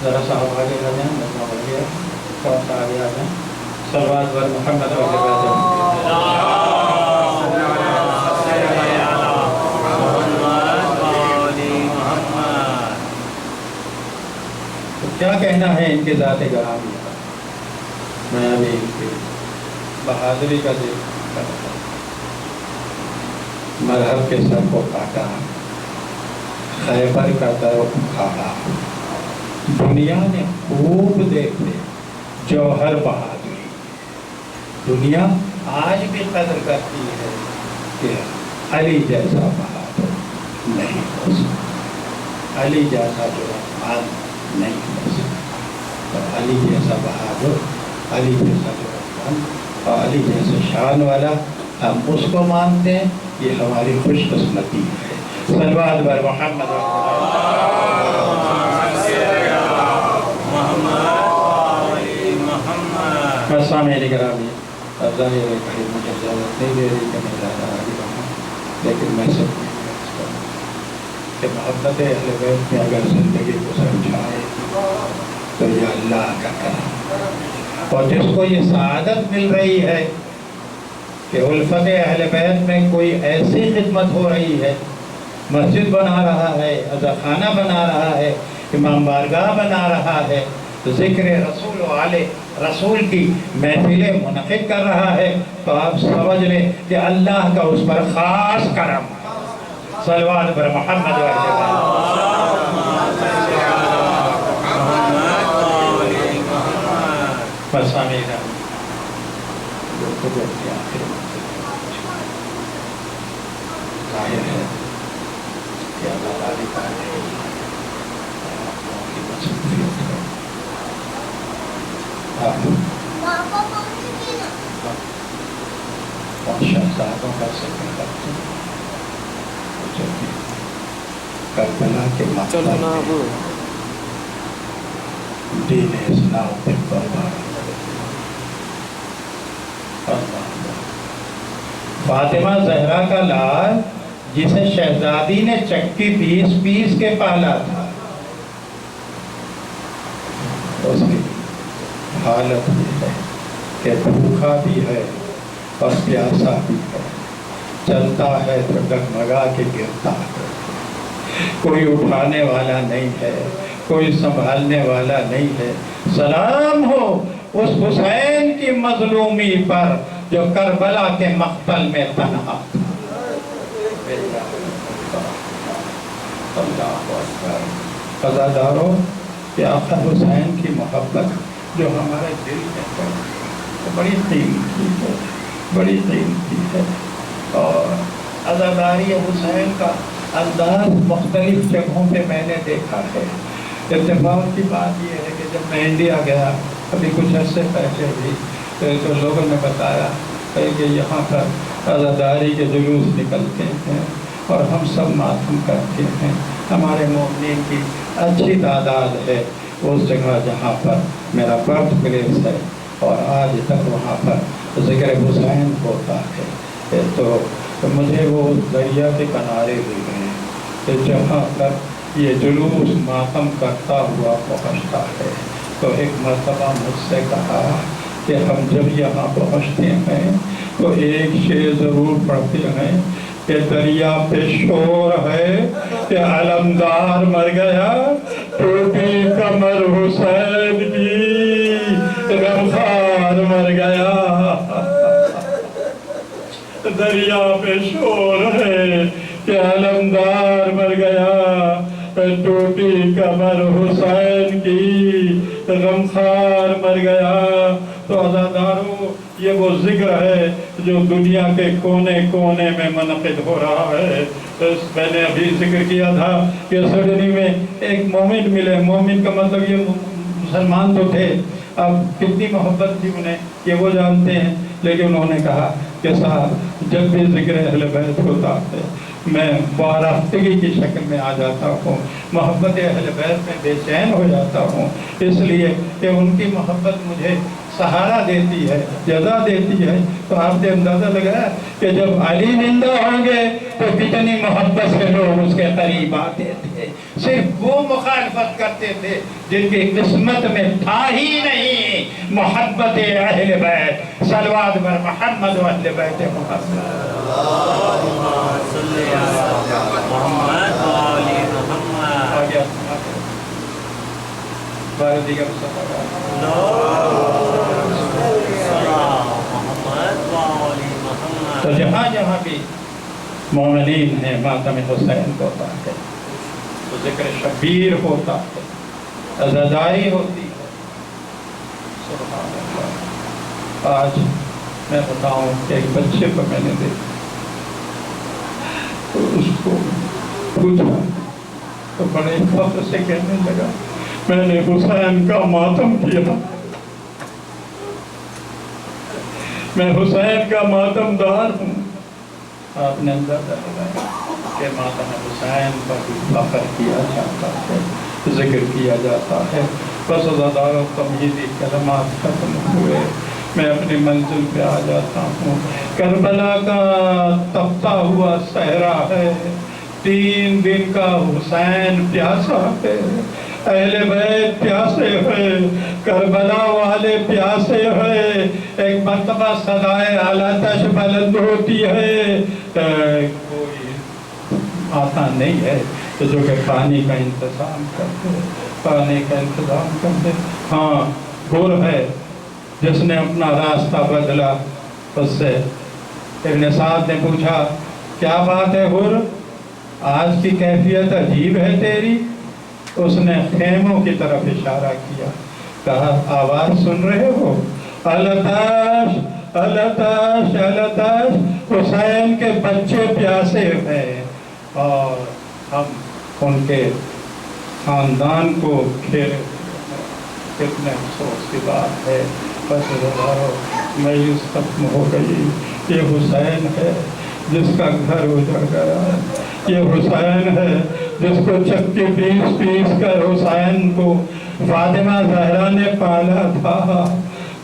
ذرا صاحب آگے آ جائیں، لگنا ہو گیا، کون سا آگے آ جائیں، صلوات بر محمد کیا کہنا ہے ان کے ذات گرامی کا؟ میں ابھی ان کی بہادری کا ذکر کرتا ہوں۔ مرحب کے سر کو کاٹا، خیبر کا در اکھاڑا، دنیا نے خوب دیکھے جوہر بہادری۔ دنیا آج بھی قدر کرتی ہے کہ علی جیسا بہادر نہیں ہو سکتا، علی جیسا جو رحمان نہیں ہو سکتا، تو علی جیسا بہادر، علی جیسا جو رحمان اور علی جیسے شان والا ہم اس کو مانتے ہیں، یہ ہماری خوش قسمتی ہے۔ صلوات بر محمد سامعین گرامی، اب ظاہر ہے کہ مجھے اجازت نہیں دے رہی کہ میں زیادہ آگے بڑھوں، لیکن میں سب کہ محبت اہل بیت میں اگر زندگی کو سمجھائے تو یہ اللہ کا کرم، اور جس کو یہ سعادت مل رہی ہے کہ الفت اہل بیت میں کوئی ایسی خدمت ہو رہی ہے، مسجد بنا رہا ہے، عزاخانہ بنا رہا ہے، امام بارگاہ بنا رہا ہے، ذکر رسول و آل رسول کی محفلیں منعقد کر رہا ہے، تو آپ سمجھ لیں کہ اللہ کا اس پر خاص کرم ہے۔ صلوات پر محمد بس آمین۔ ظاہر ہے کہ اللہ تعالیٰ کی مصروفیت ہے، شہزادوں کا ذکر کرتے ہیں، جب کربلا کے مقتل میں دین اسلام پہ قربان فاطمہ زہرا کا لال جسے شہزادی نے چکی پیس پیس کے پالا تھا، اس کی حالت یہ ہے کہ بھوکا بھی ہے اور پیاسا بھی ہے، چلتا ہے تو ڈگمگا کے گرتا ہے، کوئی اٹھانے والا نہیں ہے، کوئی سنبھالنے والا نہیں ہے۔ سلام ہو اس حسین کی مظلومی پر جو کربلا کے مقتل میں تنہا تھا۔ اللہ اکبر۔ عزاداروں، کہ آقا حسین کی محبت جو ہمارے دل میں ہے وہ بڑی قیمتی ہے، بڑی قیمتی ہے۔ اور عزاداری حسین کا انداز مختلف جگہوں پہ میں نے دیکھا ہے۔ اتفاق کی بات یہ ہے کہ جب میں انڈیا گیا ابھی کچھ عرصے پہلے بھی تو لوگوں نے بتایا کہ یہاں پر عزاداری کے جلوس نکلتے ہیں اور ہم سب ماتم کرتے ہیں۔ ہمارے مومنین کی اچھی تعداد ہے اس جگہ جہاں پر میرا برتھ پلیس ہے، اور آج تک وہاں پر ذکر حسین ہوتا ہے۔ تو مجھے وہ دریا کے کنارے بھی گئے جہاں پر یہ جلوس ماتم کرتا ہوا پہنچتا ہے۔ تو ایک مرتبہ مجھ سے کہا کہ ہم جب یہاں پہنچتے ہیں تو ایک شعر ضرور پڑھتے ہیں کہ دریا پہ شور ہے کہ علمدار مر گیا، ٹوٹی کمر حسین کی، غمخوار مر گیا۔ دریا پہ شور ہے کہ علمدار مر گیا، ٹوٹی کمر حسین کی، غمخوار مر گیا۔ تو عزاداروں، یہ وہ ذکر ہے جو دنیا کے کونے کونے میں منعقد ہو رہا ہے۔ میں نے ابھی ذکر کیا تھا کہ سڈنی میں ایک مومن ملے۔ مومن کا مطلب یہ مسلمان تو تھے، اب کتنی محبت تھی انہیں یہ وہ جانتے ہیں، لیکن انہوں نے کہا کہ صاحب جب بھی ذکر اہل بیت ہوتا ہے میں باراختگی کی شکل میں آ جاتا ہوں، محبت اہل بیت میں بے چین ہو جاتا ہوں، اس لیے کہ ان کی محبت مجھے سہارا دیتی ہے، جزا دیتی ہے۔ تو آپ سے اندازہ لگا کہ جب علی زندہ ہوں گے تو کتنی محبت سے لوگ اس کے قریب آتے تھے۔ صرف وہ مخالفت کرتے تھے جن کی قسمت میں تھا ہی نہیں محبت اہل بیت۔ صلوات بر محمد و اہل بیت محمد۔ تو جہاں جہاں بھی مومنین ہیں ماتم حسین ہوتا ہے، تو ذکر شبیر ہوتا ہے، عزاداری ہوتی ہے۔ سبحان اللہ۔ آج میں بتاؤں کہ ایک بچے کو میں نے دیکھا تو اس کو پوچھا تو بڑے فخر سے کہنے لگا میں نے حسین کا ماتم کیا، میں حسین کا ماتم دار ہوں۔ آپ نے اندازہ لگایا کہ ماتم حسین پر بھی فخر کیا جاتا ہے، ذکر کیا جاتا ہے۔ بس عزاداروں تمہیدی کلمات ختم ہوئے، میں اپنی منزل پہ آ جاتا ہوں۔ کربلا کا تپتا ہوا صحرا ہے، 3 دن کا حسین پیاسا ہے، اہل بیت پیاسے ہیں، کربلا والے پیاسے ہیں۔ ایک مرتبہ صدائے آلاتش بلند ہوتی ہے، کوئی آتا نہیں ہے جو کہ پانی کا انتظام کرتے، پانی کا انتظام کرتے۔ ہاں، گور ہے جس نے اپنا راستہ بدلا، اس سے ابن سعد نے پوچھا کیا بات ہے گور، آج کی کیفیت عجیب ہے تیری؟ اس نے خیموں کی طرف اشارہ کیا، کہا آواز سن رہے ہو؟ التاش التاش التاش، حسین کے بچے پیاسے ہیں اور ہم ان کے خاندان کو گھیرے۔ کتنے افسوس کی بات ہے، بس مجلس ختم ہو گئی۔ یہ حسین ہے جس کا گھر اجڑ گیا، یہ حسین ہے جس کو چکی پیس پیس کر حسین کو فاطمہ زہرا نے پالا تھا۔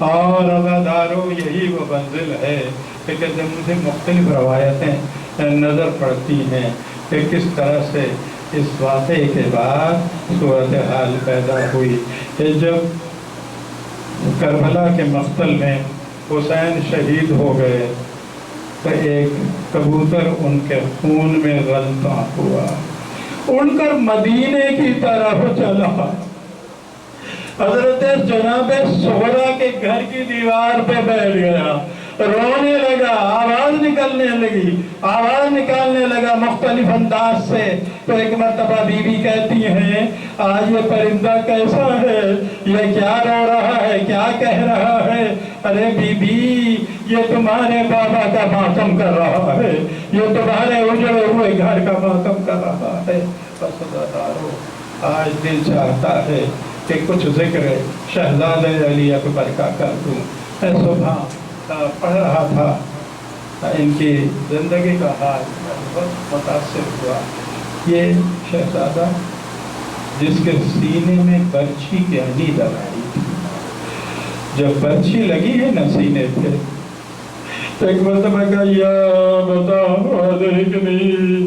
اور عزاداروں، یہی وہ منزل ہے کہ جب مجھے مختلف روایتیں نظر پڑتی ہیں کہ کس طرح سے اس واقعے کے بعد صورتحال پیدا ہوئی کہ جب کربلا کے مقتل میں حسین شہید ہو گئے تو ایک کبوتر ان کے خون میں غلطاں ہوا، اڑ کر مدینے کی طرف چلا، حضرت جناب سہرا کے گھر کی دیوار پہ بیٹھ گیا۔ رونے لگا، آواز نکلنے لگی، آواز نکالنے لگا مختلف انداز سے۔ تو ایک مرتبہ بی بی کہتی ہیں آج یہ پرندہ کیسا ہے، یہ کیا رو رہا ہے، کیا کہہ رہا ہے؟ ارے بی بی یہ تمہارے بابا کا ماتم کر رہا ہے، یہ تمہارے اجڑے ہوئے گھر کا ماتم کر رہا ہے۔ بس عزادارو آج دل چاہتا ہے کہ کچھ ذکر شہزادہ علی اکبر کا کر دوں۔ میں صبح پڑھ رہا تھا ان کی زندگی کا حال، بہت متاثر ہوا۔ یہ شہزادہ جس کے سینے میں برچھی کی ہڈی دبائی تھی، جب برچھی لگی ہے نا سینے پہ تو ایک مرتبہ کہا یا بتاؤ دیکھنی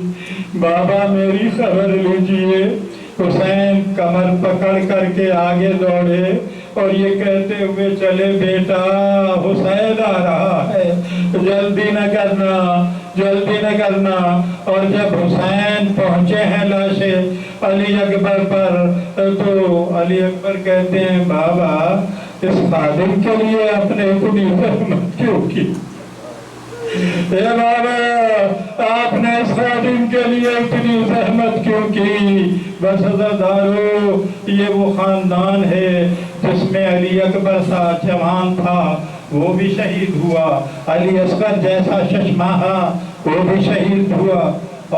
بابا میری خبر لیجئے۔ حسین کمر پکڑ کر کے آگے دوڑے اور یہ کہتے ہوئے چلے بیٹا حسین آ رہا ہے، جلدی نہ کرنا، جلدی نہ کرنا۔ اور جب حسین پہنچے ہیں لاشے علی اکبر پر تو علی اکبر کہتے ہیں بابا اس خادم کے لیے اپنے اتنی زحمت کیوں کی؟ اے بابا آپ نے اس خادم کے لیے اتنی زحمت کیوں کی؟ بس عزادارو یہ وہ خاندان ہے جس میں علی اکبر سا جوان تھا وہ بھی شہید ہوا، علی اصغر جیسا ششماہا وہ بھی شہید ہوا،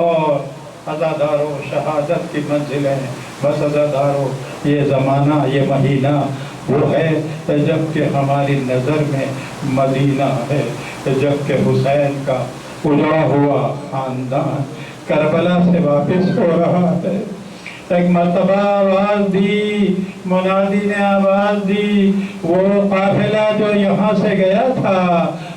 اور عزادارو شہادت کی منزلیں۔ بس عزادارو یہ زمانہ یہ مہینہ وہ ہے جبکہ ہماری نظر میں مدینہ ہے، جبکہ حسین کا اجڑا ہوا خاندان کربلا سے واپس ہو رہا ہے۔ ایک مرتبہ آواز دی، منادی نے آواز دی، وہ قافلہ جو یہاں سے گیا تھا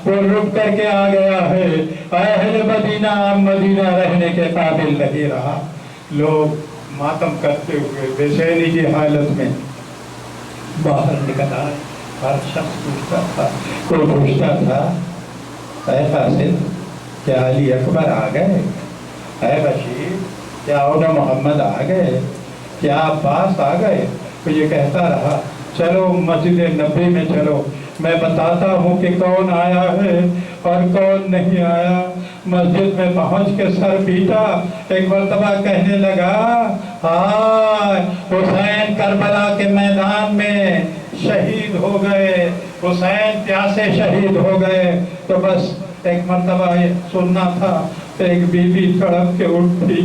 وہ رک کر کے آ گیا ہے، اہل مدینہ اب مدینہ رہنے کے قابل نہیں رہا۔ لوگ ماتم کرتے ہوئے بے چینی کی حالت میں باہر نکل آئے، ہر شخص پوچھتا تھا، کوئی پوچھتا تھا اے قاسم کیا علی اکبر آ گئے، اے بشیر کیا اونا محمد آ گئے، کیا عباس آ گئے؟ تو یہ کہتا رہا چلو مسجد نبی میں چلو، میں بتاتا ہوں کہ کون آیا ہے اور کون نہیں آیا۔ مسجد میں پہنچ کے سر پیٹا، ایک مرتبہ کہنے لگا ہائے حسین کربلا کے میدان میں شہید ہو گئے، حسین پیاسے شہید ہو گئے۔ تو بس ایک مرتبہ یہ سننا تھا، ایک بی بی تڑپ کے اٹھی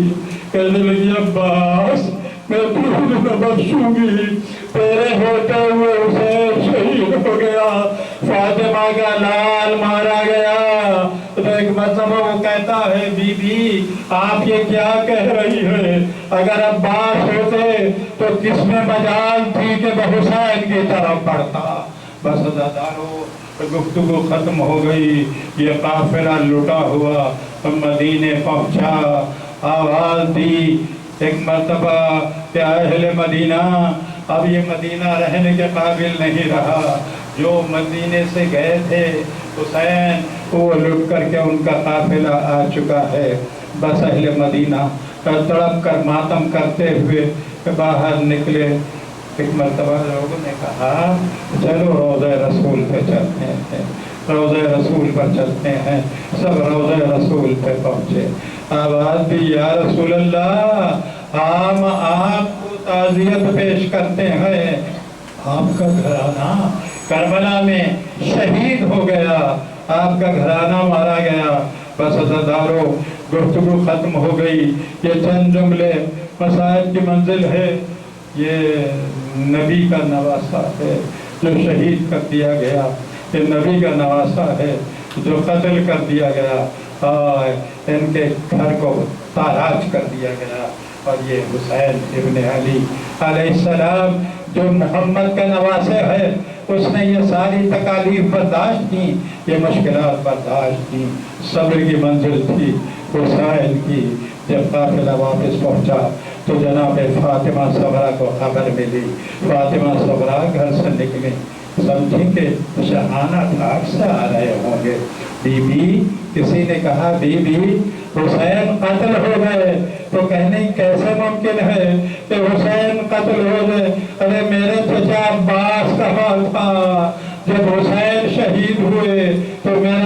کہنے لگی عباس میں دودھ نہ بخشوں گی، تیرے ہوتے ہوئے حسین شہید ہو گیا، فاطمہ کا لال مارا گیا۔ تو ایک مرتبہ وہ کہتا ہے بی بی آپ یہ کیا کہہ رہی ہے، اگر عباس ہوتے تو کس میں مجال تھی کہ وہ حسین کی طرف بڑھتا۔ بس عزادارو گفتگو ختم ہو گئی، یہ قافلہ لٹا ہوا مدینے پہنچا، آواز دی ایک مرتبہ کہ اہل مدینہ اب یہ مدینہ رہنے کے قابل نہیں رہا، جو مدینے سے گئے تھے حسین وہ لٹ کر کے ان کا قافلہ آ چکا ہے۔ بس اہل مدینہ تڑپ کر ماتم کرتے ہوئے باہر نکلے۔ ایک مرتبہ لوگوں نے کہا چلو روضہ رسول پہ چلتے ہیں، روضہ رسول پر چلتے ہیں۔ سب روضہ رسول پہ پہنچے، آواز بھی یا رسول اللہ ہم آپ کو تعزیت پیش کرتے ہیں، آپ کا گھرانہ کربلا میں شہید ہو گیا، آپ کا گھرانہ مارا گیا۔ بس عزادارو گفتگو ختم ہو گئی، یہ چند جملے مسائل کی منزل ہے۔ یہ نبی کا نواسہ ہے جو شہید کر دیا گیا، یہ نبی کا نواسہ ہے جو قتل کر دیا گیا، اور ان کے گھر کو تاراج کر دیا گیا۔ اور یہ حسین ابن علی علیہ السلام جو محمد کا نواسہ ہے، اس نے یہ ساری تکالیف برداشت کی، یہ مشکلات برداشت کی، صبر کی منزل تھی حسین کی۔ جب قافلہ واپس پہنچا تو جناب فاطمہ صغرا کو خبر ملی، فاطمہ صغرا گھر سے نکلی، سمجھی کہ شاہانہ ٹھاٹ سے آ رہے ہوں گے۔ بی بی کسی نے کہا بی بی حسین قتل ہو گئے، تو کہنے کیسے ممکن ہے کہ حسین قتل ہو گئے؟ ارے میرے چچا عباس کہا تھا جب حسین شہید ہوئے تو میرا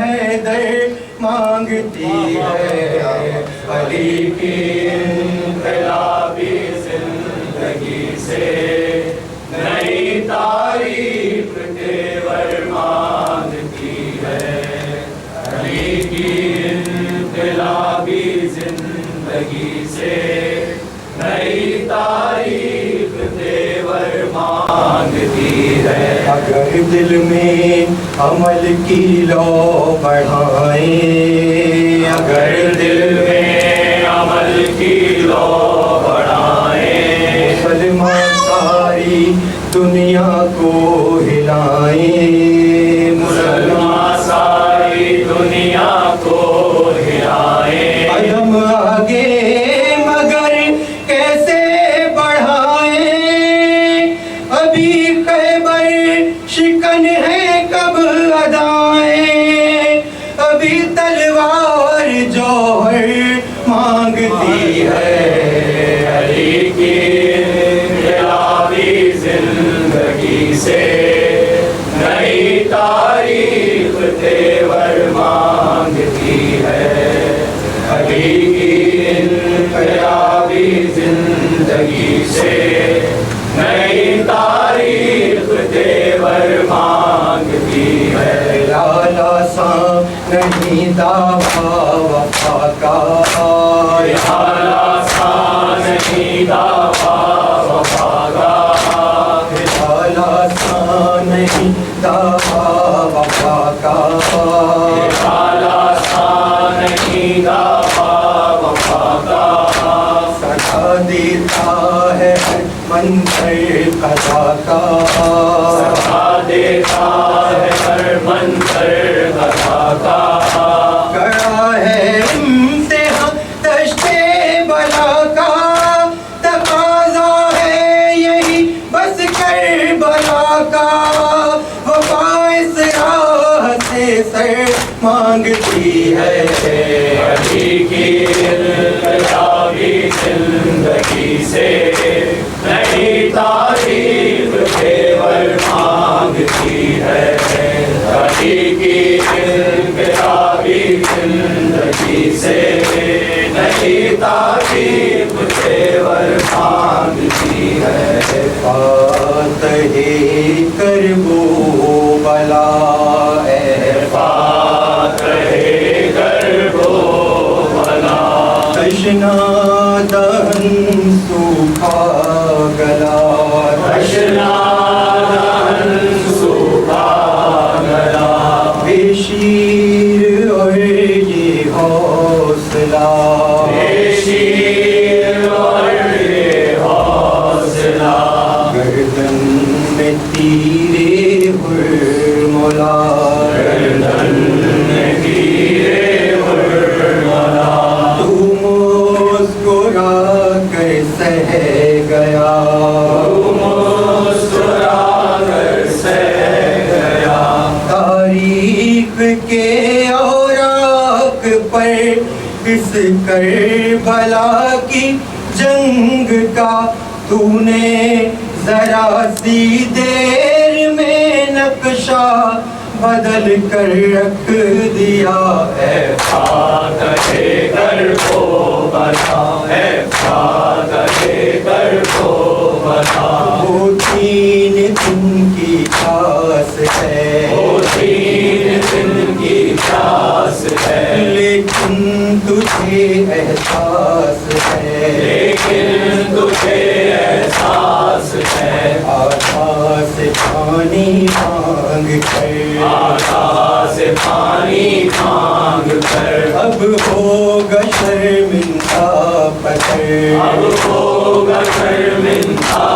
حیدر مانگتی ہے علی کی انقلابی زندگی سے نئی تاریخ تیور مانگتی ہے علی کی انقلابی زندگی سے نئی تاریخ تیور مانگتی ہے اگر دل میں عمل کی لو بڑھائیں اگر دل میں عمل کی لو بڑھائیں مسلمان ساری دنیا کو ہلائیں مسلمان ساری دنیا کو ہلائیں قدم آگے مگر کیسے بڑھائیں ابھی خیبر شکن ہے کب ادائیں ابھی تلوار جوہر مانگتی ہے علی کی انقلابی زندگی سے نئی تاریخ تیور مانگتی ہے علی کی انقلابی زندگی سے نئی تاریخ تیور مانگتی ہے لالا سا نہیں دعویٰ وفا کا حالا سا نہیں دعویٰ وفا کا لالا سا نہیں دعویٰ وفا کا حالا سا نہیں دعویٰ وفا کا سکھا دیتا ہے ہر منظر قضا کا سکھا دیتا ہے ہر منظر قضا کا کڑا ہے امتحان دشتے بلا کا تقاضا ہے یہی بس کربلا کا وفا اس راہ سے سر مانگتی ہے علی کی انقلابی زندگی سے نئی تاریخ تیور مانگتی ہے علی کی انقلابی زندگی سے نئی تاریخ تیور مانگتی ہے فاتح کربلا اے فاتح کربلا تشنا دہن سوکھا گلا تشنا دہن سوکھا گلا بے شیر اور یہ حوصلہ بے شیر اور یہ حوصلہ گردن میں تیرے مولا گردن میں تیرے ورملا تو مسکرا کر سہ گیا مسکرا کر سہ گیا تاریخ کے اوراق پر اس کربلا کی جنگ کا تو نے ذرا سی دیر میں نقشہ بدل کر رکھ دیا ہے فاتح کربلا ہے فاتح کربلا وہ تین دن کی خاص ہے وہ تین دن کی پیاس ہے لیکن تجھے احساس ہے لیکن تجھے احساس ہے آدھا سے پانی مانگ کر آدھا سے پانی مانگ کر اب ہوگا شرمندہ پتھر اب ہوگا شرمندہ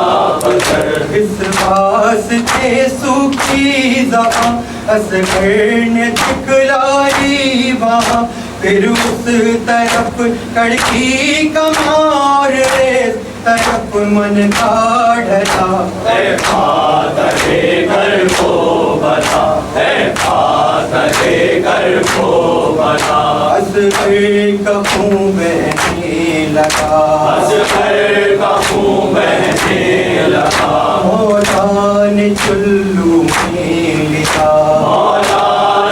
پتھر اس واسطے سوکھی زباں اصغر نے دکھلائی وہاں پھر اس طرف کڑکی کمار اس طرف من کا ڈھلا اے فاتح کربلا اے فاتح کربلا اصغر کا خون بہنے لگا اصغر کا خون بہنے لگا مولا نے چلو میں لکھا مولا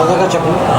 Daga ka, Chapo.